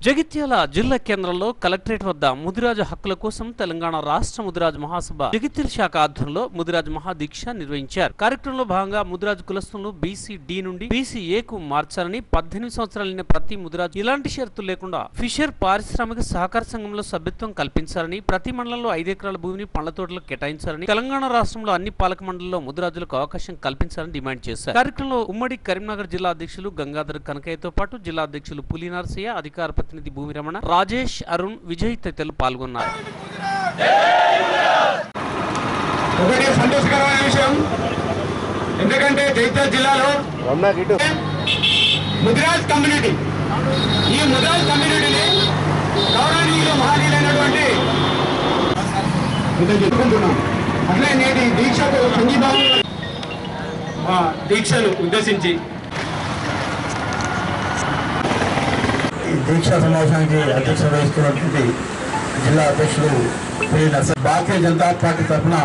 జగిత్యాల జిల్లా కేంద్రంలో కలెక్టరేట్ వద్ద ముదిరాజ హక్కుల కోసం తెలంగాణ రాష్ట్ర ముదిరాజ్ మహాసభ జగిత్యాల శాఖ ఆధ్వర్యంలో ముదిరాజ్ మహాదీక్ష నిర్వహించారు. కార్యక్రమంలో భాగంగా ముదిరాజ్ కులస్తులను బీసీ డి నుండి బీసీ ఏ కు మార్చాలని 18 సంవత్సరాలైన ప్రతి ముదిరాజ్ ఇలాంటి షరతులు లేకుండా ఫిషర్ పారిశ్రామిక సహకార సంఘంలో సభ్యత్వం కల్పించాలని, ప్రతి మండలంలో 5 ఎకరాల భూమిని పండ్ల తోటలకు కేటాయించాలని, తెలంగాణ రాష్ట్రంలో అన్ని పాలక మండలంలో ముదిరాజులకు అవకాశం కల్పించాలని డిమాండ్ చేశారు. కార్యక్రమంలో ఉమ్మడి కరీంనగర్ జిల్లా అధ్యక్షులు గంగాధర్ కనకయ్యతో పాటు జిల్లా అధ్యక్షులు పులి నరసయ్య, అధికార ప్రతినిధి భూమి రమణ, రాజేష్, అరుణ్, విజయ్ తదితరులు పాల్గొన్నారు. ఒకటి సంతోషకరమైన విషయం, ఎందుకంటే జగిత్యాల జిల్లాలో ముదిరాజ్ కమ్యూనిటీ, ఈ ముదిరాజ్ కమ్యూనిటీని గౌరవనీయులు మహనీయులైనటువంటి చెప్పుకుంటున్నాం. అట్లే నేటి దీక్షకు సంఘీభావం దీక్షను ఉద్దేశించి దీక్షా సమావేశానికి అధ్యక్షత వహిస్తున్నటువంటి జిల్లా అధ్యక్షులు పులి నరసయ్య, భారతీయ జనతా పార్టీ తరఫున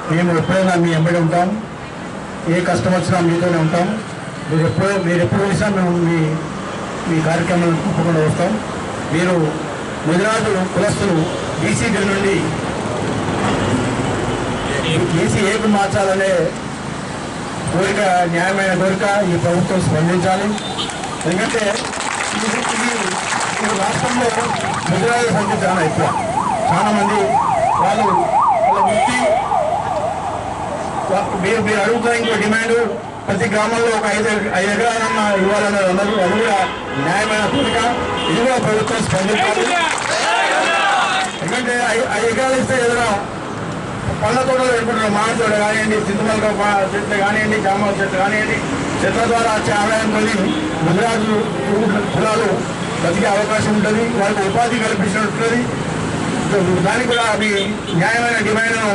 మేము ఎప్పుడైనా మీ వెంబడి ఉంటాం, ఏ కష్టం వచ్చినా మీతోనే ఉంటాం. మీరు ఎప్పుడు వచ్చినా మేము మీ కార్యక్రమాలను తప్పకుండా వస్తాం. మీరు ముదిరాజు కులస్తులు బీసీ బిల్ నుండి బీసీ ఏకు మార్చాలనే కోరిక, న్యాయమైన కోరిక ఈ ప్రభుత్వం స్పందించాలి. ఎందుకంటే ఈ రాష్ట్రంలో ముదిరాజుల సంఖ్య చాలా ఎక్కువ. చాలా మంది వాళ్ళ వృత్తి మీరు అడుగుతున్న ఇంకో డిమాండ్, ప్రతి గ్రామంలో ఒక 5 ఎకరాలన్నా ఇవ్వాలనే అందరూ, అది కూడా న్యాయమైన కోరిక. ఇది కూడా ప్రభుత్వం స్పందించాలి. ఎందుకంటే 5 ఎకరాలు ఇస్తే ఏదైనా పళ్ళ తోటలు పెట్టుకుంటున్నారు, మామిడి తోట కానివ్వండి, చింతమల్లి చెట్లు కానివ్వండి, జామ చెట్లు కానివ్వండి, చెట్ల ద్వారా వచ్చే ఆదాయంతో ముదిరాజు కులాలు బతికే అవకాశం ఉంటుంది, వాళ్ళకి ఉపాధి కల్పించినట్టుంది. దానికి కూడా అవి న్యాయమైన డిమాండ్ను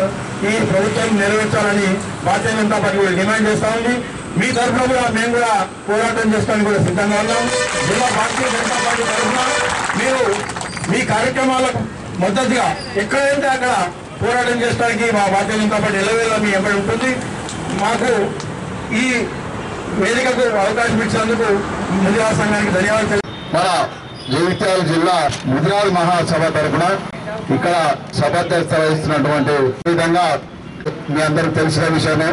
ఈ ప్రభుత్వం నెరవేర్చాలని భారతీయ జనతా పార్టీ కూడా డిమాండ్ చేస్తూ ఉంది. మీ తరఫున కూడా మేము కూడా పోరాటం చేసుకోవడానికి కూడా సిద్ధంగా ఉన్నాం. జిల్లా భారతీయ జనతా పార్టీ తరఫున మీరు మీ కార్యక్రమాలకు మద్దతుగా ఎక్కడైతే అక్కడ పోరాటం చేయడానికి మా భారతీయ జనతా పార్టీ ఎల్లవేళ మీ ఎంబడి ఉంటుంది. మాకు ఈ వేదికకు అవకాశం ఇచ్చినందుకు ముదిరాజు సంఘానికి ధన్యవాదాలు. మన జగిత్యాల జిల్లా ముదిరాజు మహాసభ తరఫున ఇక్కడ సభాధ్యక్షత వహిస్తున్నటువంటి విధంగా మీ అందరికి తెలిసిన విషయమే,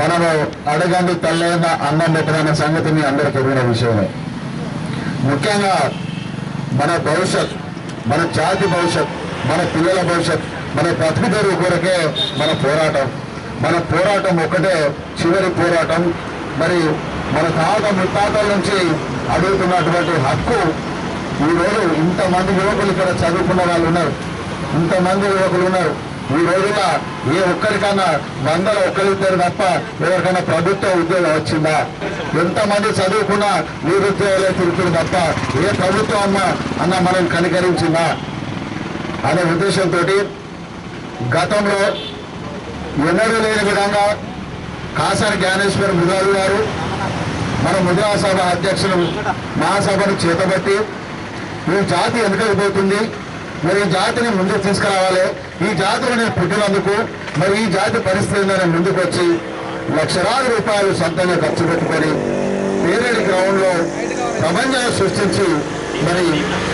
మనము అడగండి తల్లైన అన్నం పెట్టదన్న సంగతి మీ అందరికి ఎరిగిన విషయమే. ముఖ్యంగా మన భవిష్యత్, మన జాతి భవిష్యత్, మన పిల్లల భవిష్యత్, మన బతుకు తెరువు కొరకే మన పోరాటం ఒకటే చివరి పోరాటం. మరి మన తాత ముత్తాతల నుంచి అడుగుతున్నటువంటి హక్కు ఈరోజు ఇంతమంది యువకులు ఇక్కడ చదువుకున్న వాళ్ళు ఉన్నారు, ఇంతమంది యువకులు ఉన్నారు. ఈ రోజున ఏ ఒక్కరికన్నా 100 ఒక్కరిద్దరు తప్ప ఎవరికైనా ప్రభుత్వ ఉద్యోగం వచ్చిందా? ఎంతమంది చదువుకున్నా నిరుద్యోగాలే తిరుగుతుంది తప్ప ఏ ప్రభుత్వం అన్న మనం కనికరించిందా అనే ఉద్దేశంతో గతంలో ఎన్నడూ లేని విధంగా కాసాని జ్ఞానేశ్వర ముదిరాజు గారు మన ముదిరాజు సభ అధ్యక్షులు మహాసభను చేతబట్టి ఈ జాతి వెనుకపోతుంది, మరి ఈ జాతిని ముందుకు తీసుకురావాలి, ఈ జాతిలో నేను పుట్టినందుకు మరి ఈ జాతి పరిస్థితులను ముందుకు వచ్చి లక్షలాది రూపాయలు సొంతంగా ఖర్చు పెట్టుకొని పేరేడు గ్రౌండ్లో ప్రపంచాన్ని సృష్టించి మరి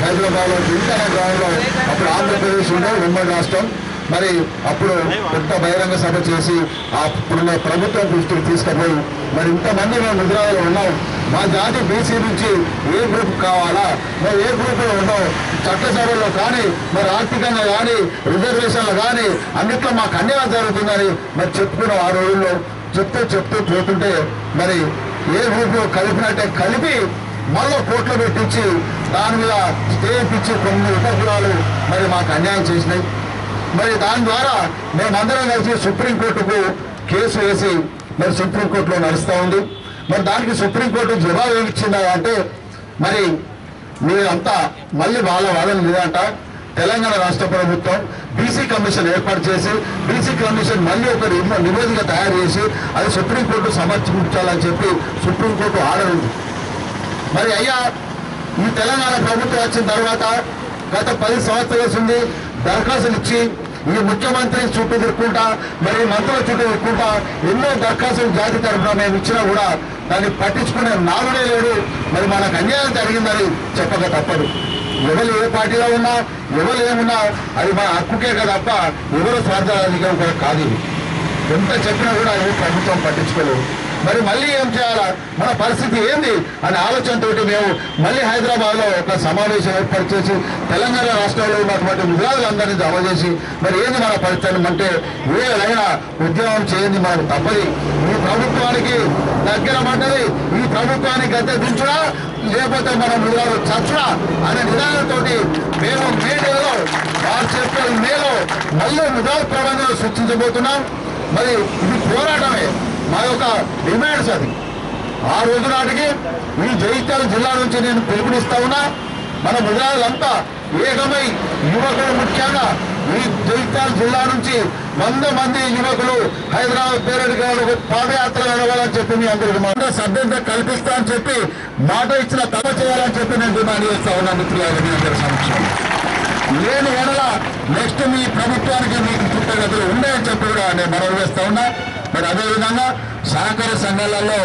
హైదరాబాద్లో జింకానా గ్రౌండ్లో అప్పుడు ఆంధ్రప్రదేశ్ ఉండే ఉమ్మడి రాష్ట్రం, మరి అప్పుడు పెద్ద బహిరంగ సభ చేసి అప్పుడున్న ప్రభుత్వం దృష్టికి తీసుకుపోయి మరి ఇంతమంది మేము ముదిరాజులు ఉన్నాం, మా జాతి బీసీ నుంచి ఏ గ్రూప్ కావాలా, మరి ఏ గ్రూప్లో ఉన్నాం, చట్టసభలో కానీ మరి ఆర్థికంగా కానీ రిజర్వేషన్లు కానీ అన్నిట్లో మాకు అన్యాయం జరుగుతుందని మరి చెప్పుకున్నాం. ఆ రోజుల్లో చెప్తూ పోతుంటే మరి ఏ గ్రూప్లో కలిపినట్టే కలిపి మళ్ళీ కోట్లు పెట్టించి దాని మీద స్టే ఇచ్చి కొన్ని ఉపకులాలు మరి మాకు అన్యాయం చేసినాయి. మరి దాని ద్వారా మేమందరం కలిసి సుప్రీంకోర్టుకు కేసు వేసి మరి సుప్రీంకోర్టులో నడుస్తూ ఉంది. మరి దానికి సుప్రీంకోర్టు జవాబు ఏమిచ్చిందా అంటే మరి మీరంతా మళ్ళీ వాళ్ళ వాదన లేదంట. తెలంగాణ రాష్ట్ర ప్రభుత్వం బీసీ కమిషన్ ఏర్పాటు చేసి బీసీ కమిషన్ మళ్ళీ ఒక నివేదిక తయారు చేసి అది సుప్రీంకోర్టు సమర్పించాలని చెప్పి సుప్రీంకోర్టు ఆర్డర్ ఉంది. మరి అయ్యా ఈ తెలంగాణ ప్రభుత్వం వచ్చిన తర్వాత గత 10 సంవత్సరాలు ఉంది, దరఖాస్తులు ఇచ్చి ఈ ముఖ్యమంత్రి చుట్టూ తిరుక్కుంటా మరి మంత్రుల చుట్టూ తిరుక్కుంటా ఎన్నో దరఖాస్తులు జాతి తరఫున మేము ఇచ్చినా కూడా దాన్ని పట్టించుకునే నాలుడే లేడు. మరి మనకు అన్యాయం జరిగిందని చెప్పక తప్పదు. ఎవరు ఏ పార్టీలో ఉన్నా ఎవరు ఏమున్నా అది మన హక్కుకే తప్ప ఎవరు స్వార్థాధికం కూడా కాదు. ఎంత చెప్పినా కూడా ఏ ప్రభుత్వం పట్టించుకోలేదు. మరి మళ్ళీ ఏం చేయాలా, మన పరిస్థితి ఏంది అనే ఆలోచనతోటి మేము మళ్ళీ హైదరాబాద్లో ఒక సమావేశం ఏర్పాటు చేసి తెలంగాణ రాష్ట్రంలో ఉన్నటువంటి ముద్రాలందరినీ జమ చేసి మరి ఏంది మన పరిస్థితి అంటే ఏదైనా ఉద్యమం చేయండి మనకు తప్పది. ఈ ప్రభుత్వానికి దగ్గర పడ్డది, ఈ ప్రభుత్వాన్ని గద్దె దించుడా లేకపోతే మన ముద్రాలు చచ్చుడా అనే నిదానంతో మేము మే నెలలో మార్చి ఏప్రిల్ మేలో మళ్ళీ ముద్రాల ప్రారంభంగా సృష్టించబోతున్నాం. మరి ఇది పోరాటమే, మా యొక్క డిమాండ్స్. అది ఆ రోజు నాటికి ఈ జగిత్యాల జిల్లా నుంచి నేను పిలుపునిస్తా ఉన్నా. మన ముద్రాలంతా ఏకమై యువకులు ముఖ్యంగా ఈ జగిత్యాల జిల్లా నుంచి 100 మంది యువకులు హైదరాబాద్ పేరెడ్డి పాదయాత్ర నడవాలని చెప్పి మీ అందరికీ సభ్యత కల్పిస్తా అని చెప్పి మాట ఇచ్చిన తమ చేయాలని చెప్పి నేను డిమాండ్ చేస్తా ఉన్నా మిత్రులారా మీ అందరి సమక్షంలో. లేని ఎడల నెక్స్ట్ మీ ప్రభుత్వానికి మీకు పుట్టగతులు ఉన్నాయని చెప్పి కూడా నేను మనవి వేస్తా ఉన్నా. మరి అదేవిధంగా సహకార సంఘాలలో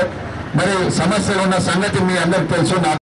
మరి సమస్యలు ఉన్న సంగతి మీ అందరికి తెలుసు.